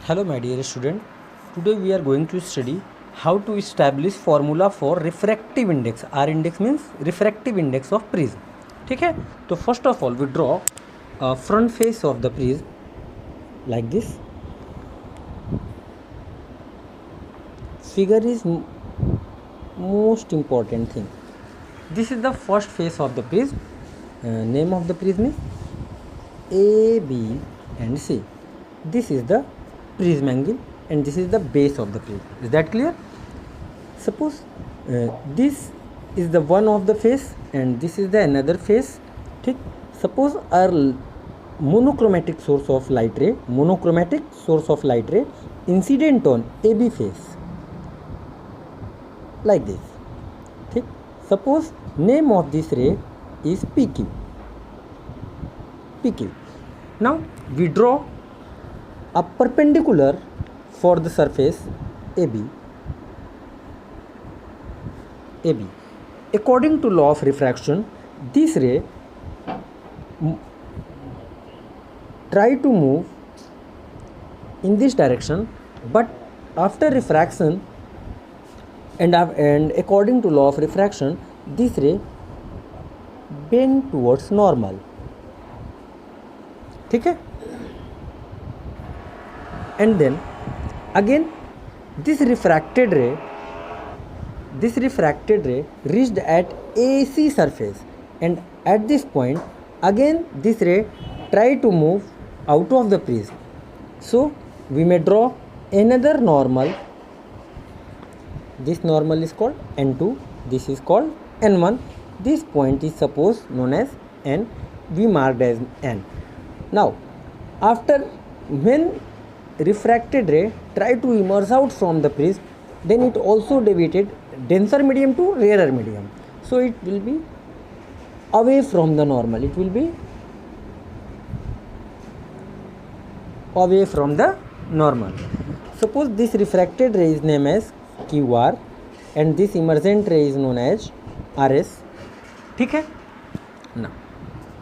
Hello my dear student, today we are going to study how to establish formula for refractive index. R index means refractive index of prism. ठीक है, तो first of all we draw a front face of the prism like this. Figure is most important thing. This is the first face of the prism. Name of the prism is A, B and C. This is the prism angle and this is the base of the prism. Is that clear? Suppose this is the one of the face and this is the another face. ठीक, suppose our monochromatic source of light ray incident on AB face like this. ठीक, suppose name of this ray is PQ. Now we draw a perpendicular for the surface AB. According to law of refraction, this ray try to move in this direction, but after refraction and according to law of refraction, this ray bend towards normal. ठीक है, and then again this refracted ray reached at AC surface, and at this point again this ray try to move out of the prism. So we may draw another normal. This normal is called N2, this is called N1. This point is supposed known as N, we marked as N. Now after when refracted ray try to emerge out from the prism, then it also deviated denser medium to rarer medium, so it will be away from the normal. Suppose this refracted ray is named as QR and this emergent ray is known as RS. ठीक है ना,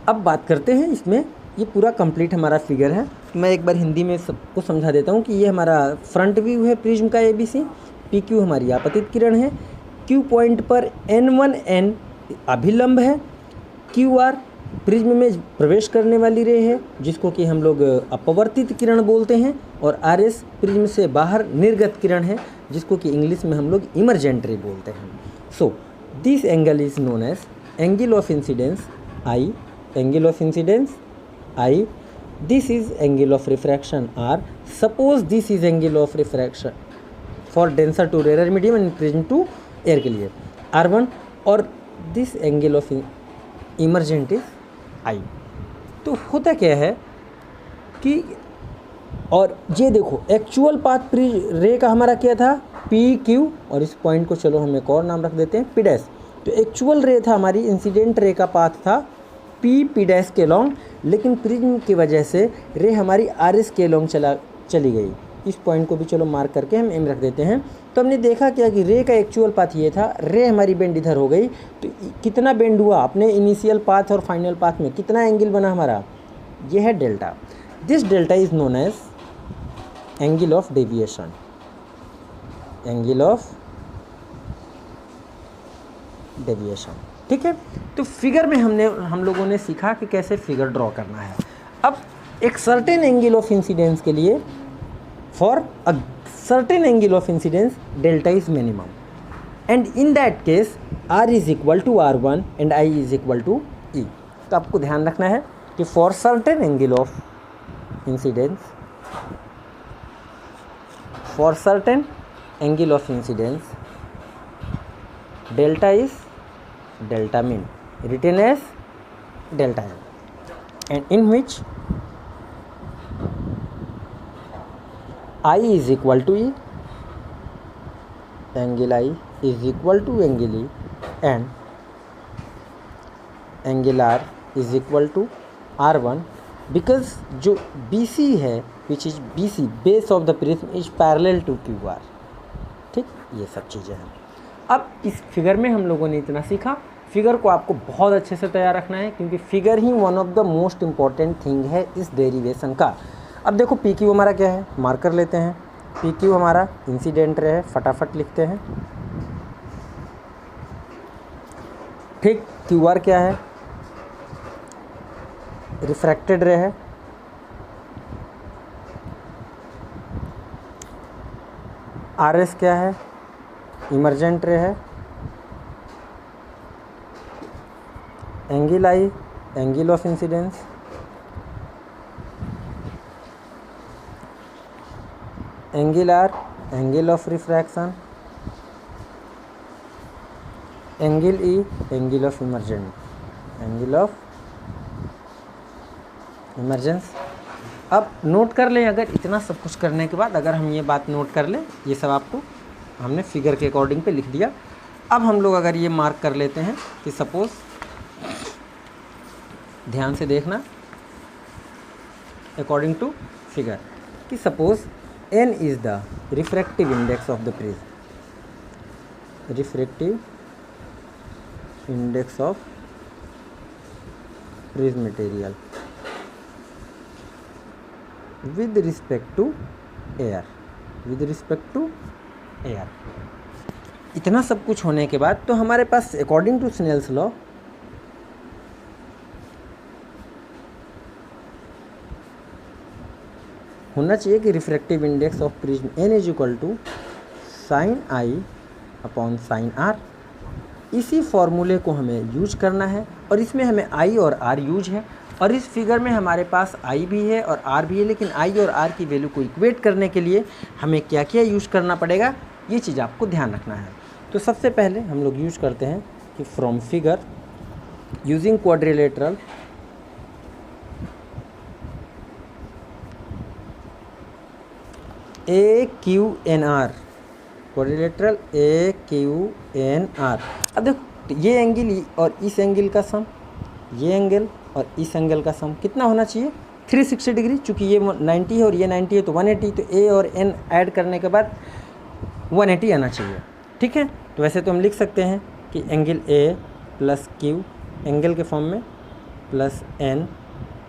अब बात करते हैं इसमें, ये पूरा कंप्लीट हमारा फिगर है. मैं एक बार हिंदी में सबको समझा देता हूँ कि ये हमारा फ्रंट व्यू है प्रिज्म का ABC. PQ हमारी आपतित किरण है. Q पॉइंट पर N1N अभिलंब है. QR प्रिज्म में प्रवेश करने वाली रे है जिसको कि हम लोग अपवर्तित किरण बोलते हैं, और RS प्रिज्म से बाहर निर्गत किरण है जिसको कि इंग्लिश में हम लोग इमर्जेंट रे बोलते हैं. So this angle is known as angle of incidence I. This is angle of refraction R. Suppose this is angle of refraction for denser to rarer medium and prism to air के लिए R1, और this angle of emergent is I. तो होता क्या है कि, और ये देखो एक्चुअल पाथ रे का हमारा क्या था PQ, और इस पॉइंट को चलो हम एक और नाम रख देते हैं P डैश. तो एक्चुअल रे था हमारी इंसिडेंट रे का पाथ था P डैश के लॉन्ग, लेकिन प्रिज्म की वजह से रे हमारी RS के लॉन्ग चली गई. इस पॉइंट को भी चलो मार्क करके हम M रख देते हैं. तो हमने देखा क्या कि रे का एक्चुअल पाथ ये था, रे हमारी बेंड इधर हो गई. तो कितना बेंड हुआ अपने इनिशियल पाथ और फाइनल पाथ में, कितना एंगल बना हमारा, ये है delta. This delta is known as angle of deviation. ठीक है, तो फिगर में हम लोगों ने सीखा कि कैसे फिगर ड्रॉ करना है. अब एक सर्टेन एंगल ऑफ इंसिडेंस के लिए, for a certain angle of incidence delta is minimum, and in that case R is equal to R1 and I is equal to E. तो आपको ध्यान रखना है कि for certain angle of incidence delta is delta mean written as delta M, and in which I is equal to E, angle I is equal to angle E, and angle R is equal to R1, because जो BC है which is BC base of the prism is parallel to QR. ठीक, ये सब चीज़ें हैं. अब इस figure में हम लोगों ने इतना सीखा. फिगर को आपको बहुत अच्छे से तैयार रखना है क्योंकि figure he one of the most important thing है इस डेरिवेशन का. अब देखो पी क्यू हमारा क्या है, मार्क कर लेते हैं। पी क्यू हमारा इंसिडेंट रे है, फटाफट लिखते हैं। ठीक, क्यू आर क्या है, रिफ्रैक्टेड रे है। आर एस क्या है, इमर्जेंट रे है। Angle I, angle of incidence. Angle R, angle of refraction. Angle E, angle of emergent, angle of emergence. अब नोट कर लें, अगर इतना सब कुछ करने के बाद अगर हम ये बात नोट कर लें, ये सब आपको हमने फिगर के अकॉर्डिंग पे लिख दिया। अब हम लोग अगर ये मार्क कर लेते हैं कि सपोज, ध्यान से देखना अकॉर्डिंग टू फिगर, कि suppose n is the refractive index of the prism, refractive index of prism material with respect to air, with respect to air। इतना सब कुछ होने के बाद तो हमारे पास अकॉर्डिंग टू स्नेल्स लॉ होना चाहिए कि refractive index of prism n is equal to sine I upon sine R. इसी फॉर्मूले को हमें यूज करना है और इसमें हमें आई और आर यूज है। और इस फिगर में हमारे पास आई भी है और आर भी है, लेकिन आई और आर की वैल्यू को इक्वेट करने के लिए हमें क्या क्या यूज करना पड़ेगा, ये चीज़ आपको ध्यान रखना है। तो सबसे पहले हम लोग यूज करते हैं कि from figure using quadrilateral A Q N R, quadrilateral A Q N R. अब देखो ये एंगल और इस एंगल का सम, ये एंगल और इस एंगल का सम कितना होना चाहिए, 360 डिग्री। चूँकि ये 90 है और ये 90 है तो 180, तो ए और एन ऐड करने के बाद 180 आना चाहिए। ठीक है, तो वैसे तो हम लिख सकते हैं कि angle A plus Q angle के फॉर्म में plus N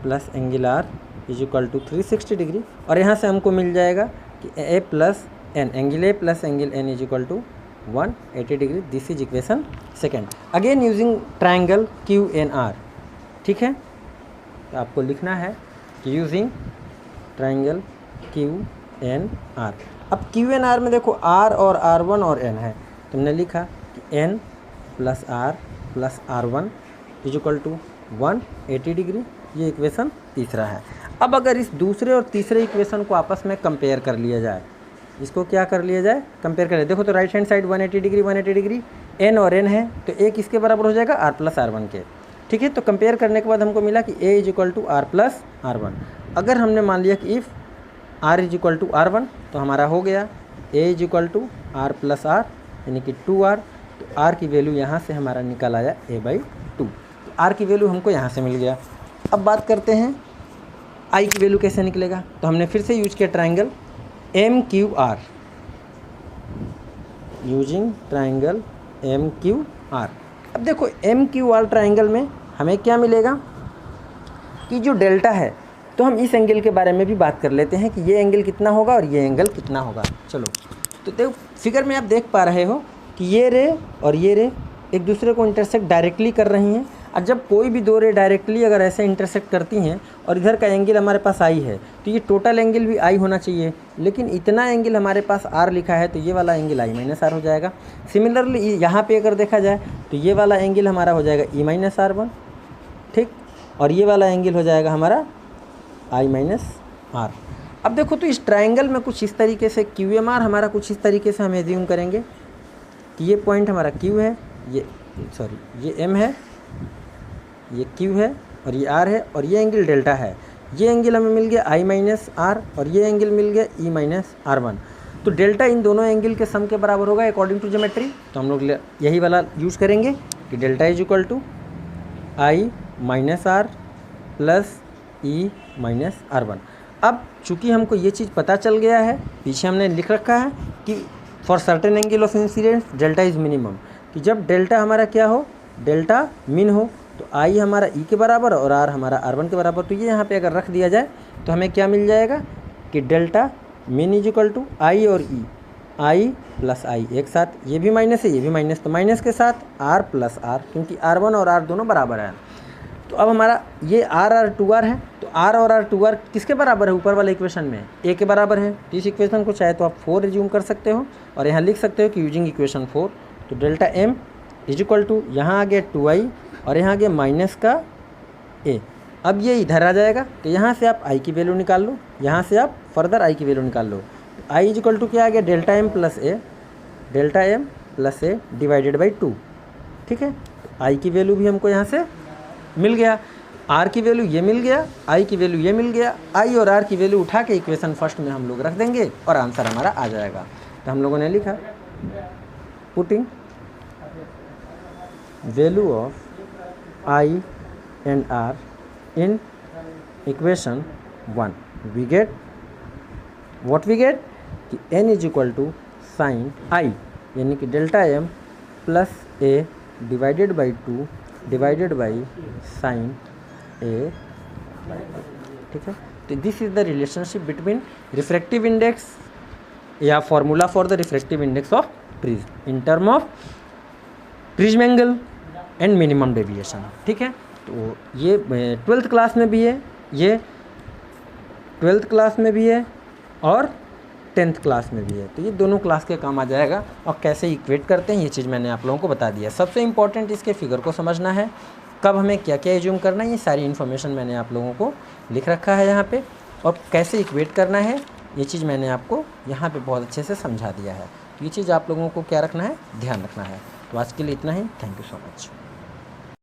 plus angle R is equal to 360 degree. और यहाँ से हमको मिल जाएगा कि A plus N, angle A plus angle N is equal to 180 degree. This is equation second. Again using triangle Q N R. ठीक है, तो आपको लिखना है कि using triangle Q N R. अब क्यू एन आर में देखो आर और आर वन और एन है, तुमने लिखा कि N plus R one is equal to 180 degree. ये इक्वेशन तीसरा है। अब अगर इस दूसरे और तीसरे इक्वेशन को आपस में कंपेयर कर लिया जाए, इसको क्या कर लिया जाए, कंपेयर कर लिया। देखो तो right hand side 180 degree N और एन है, तो एक इसके बराबर हो जाएगा आर प्लस आर वन के। ठीक है, तो कंपेयर करने के बाद हमको मिला कि A is equal to R plus R one. अगर हमने मान लिया कि if R is equal to R one, तो हमारा हो गया A is equal to R plus R, यानी कि 2r। तो आर की वैल्यू यहाँ से हमारा निकल आया a/2। आर की वैल्यू हमको यहाँ से मिल गया। अब बात करते हैं आई की वैल्यू कैसे निकलेगा। तो हमने फिर से यूज किया triangle MQR, using triangle MQR। अब देखो MQR ट्राइंगल में हमें क्या मिलेगा कि जो डेल्टा है, तो हम इस एंगल के बारे में भी बात कर लेते हैं कि ये एंगल कितना होगा और ये एंगल कितना होगा। चलो, तो देखो फिगर में आप देख पा रहे हो कि ये रे और ये रे एक दूसरे को इंटरसेक्ट डायरेक्टली कर रही हैं। और जब कोई भी दो रे डायरेक्टली अगर ऐसे इंटरसेक्ट करती हैं और इधर का एंगल हमारे पास आई है, तो ये टोटल एंगल भी आई होना चाहिए, लेकिन इतना एंगल हमारे पास आर लिखा है, तो ये वाला एंगल आई माइनस आर हो जाएगा। सिमिलरली यहाँ पे अगर देखा जाए तो ये वाला एंगल हमारा हो जाएगा ई माइनस आर वन, ठीक, और ये वाला एंगल हो जाएगा हमारा आई माइनस आर। अब देखो तो इस ट्राइंगल में कुछ इस तरीके से QMR हमारा कुछ इस तरीके से हम एज्यूम करेंगे कि ये पॉइंट हमारा Q है, ये M है, ये Q है और ये R है और ये एंगल डेल्टा है। ये एंगल हमें मिल गया I माइनस आर और ये एंगल मिल गया E माइनस आर वन। तो डेल्टा इन दोनों एंगल के सम के बराबर होगा अकॉर्डिंग टू ज्योमेट्री। तो हम लोग यही वाला यूज़ करेंगे कि delta is equal to I minus R plus E minus R one. अब चूँकि हमको ये चीज़ पता चल गया है, पीछे हमने लिख रखा है कि for certain angle of incidence delta is minimum, कि जब डेल्टा हमारा क्या हो, डेल्टा मिन हो, तो आई हमारा ई के बराबर और आर हमारा आर वन के बराबर। तो ये यहाँ पे अगर रख दिया जाए तो हमें क्या मिल जाएगा कि delta mean is equal to I और ई, आई प्लस आई एक साथ, ये भी माइनस है ये भी माइनस, तो माइनस के साथ आर प्लस आर, क्योंकि R1 और R दोनों बराबर है। तो अब हमारा ये आर आर 2R है, तो आर और आर 2R किसके बराबर है ऊपर वाले इक्वेशन में, ए के बराबर है। तो इस इक्वेशन को चाहे तो आप 4 रिज्यूम कर सकते हो और यहाँ लिख सकते हो कि यूजिंग इक्वेशन 4, तो delta M is equal to यहाँ आ गया 2i और यहाँ आ गया माइनस का ए। अब ये इधर आ जाएगा, तो यहाँ से आप आई की वैल्यू निकाल लो, यहाँ से आप फर्दर आई की वैल्यू निकाल लो। आई इज इक्वल टू क्या आ गया, delta M plus A divided by 2, ठीक है। आई की वैल्यू भी हमको यहाँ से मिल गया, आर की वैल्यू ये मिल गया, आई की वैल्यू ये मिल गया। आई और आर की वैल्यू उठा के इक्वेशन फर्स्ट में हम लोग रख देंगे और आंसर हमारा आ जाएगा। तो हम लोगों ने लिखा putting value of I and R in equation 1, we get what we get कि n is equal to sine I, यानी कि delta M plus A divided by 2 divided by sine A, ठीक है। तो this is the relationship between refractive index या formula for the refractive index of prism in term of prism angle and minimum deviation, ठीक है। तो ये 12th class में भी है, ये 12th क्लास में भी है और 10th क्लास में भी है, तो ये दोनों क्लास के काम आ जाएगा। और कैसे इक्वेट करते हैं ये चीज़ मैंने आप लोगों को बता दिया। सबसे इम्पॉर्टेंट इसके फिगर को समझना है, कब हमें क्या क्या एज्यूम करना है, ये सारी इन्फॉर्मेशन मैंने आप लोगों को लिख रखा है यहाँ पे। और कैसे इक्वेट करना है ये चीज़ मैंने आपको यहाँ पे बहुत अच्छे से समझा दिया है। तो ये चीज़ आप लोगों को क्या रखना है, ध्यान रखना है। तो आज के लिए इतना ही, थैंक यू सो मच।